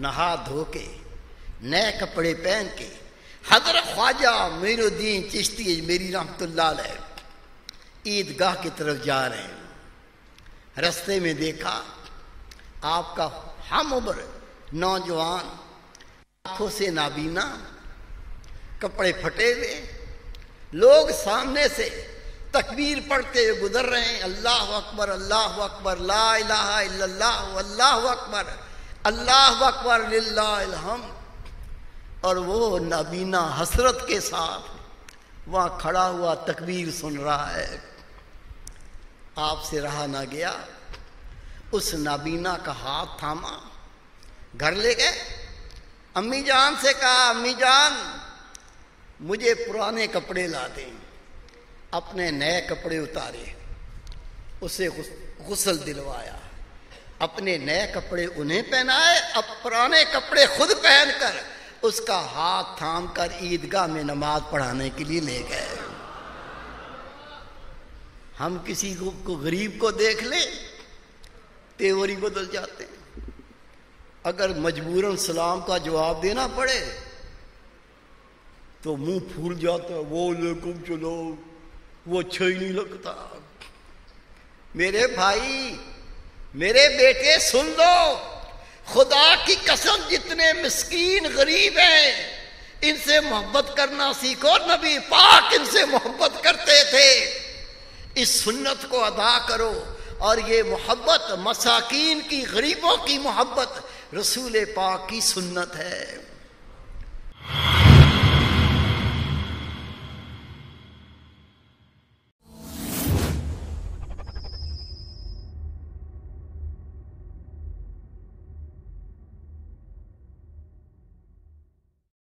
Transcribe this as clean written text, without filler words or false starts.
नहा धो के नए कपड़े पहन के हजरत ख्वाजा मोइनुद्दीन चिश्ती मेरी रहमतुल्लाह अलैह ईदगाह की तरफ जा रहे हैं। रास्ते में देखा आपका हम उम्र नौजवान, आंखों से नाबीना, कपड़े फटे हुए, लोग सामने से तकबीर पढ़ते हुए गुजर रहे हैं। अल्लाह अकबर, अल्लाह अकबर, ला इलाहा इल्लल्लाह, अल्लाह अकबर, अल्लाह अकबर, लिल्लाहिल हम्द। और वो नाबीना हसरत के साथ वहां खड़ा हुआ तकबीर सुन रहा है। आपसे रहा ना गया, उस नाबीना का हाथ थामा, घर ले गए। अम्मी जान से कहा, अम्मी जान मुझे पुराने कपड़े ला दें। अपने नए कपड़े उतारे, उसे गुस्ल दिलवाया, अपने नए कपड़े उन्हें पहनाए, अब पुराने कपड़े खुद पहनकर उसका हाथ थाम कर ईदगाह में नमाज पढ़ाने के लिए ले गए। हम किसी को गरीब को देख ले तेवरी बदल जाते हैं। अगर मजबूरन सलाम का जवाब देना पड़े तो मुंह फूल जाता है, वो लेकुम चलो, वो अच्छा ही नहीं लगता। मेरे भाई, मेरे बेटे सुन लो, खुदा की कसम जितने मिस्कीन गरीब हैं इनसे मोहब्बत करना सीखो। नबी पाक इनसे मोहब्बत करते थे। इस सुन्नत को अदा करो। और ये मोहब्बत मसाकीन की, गरीबों की मोहब्बत रसूल पाक की सुन्नत है।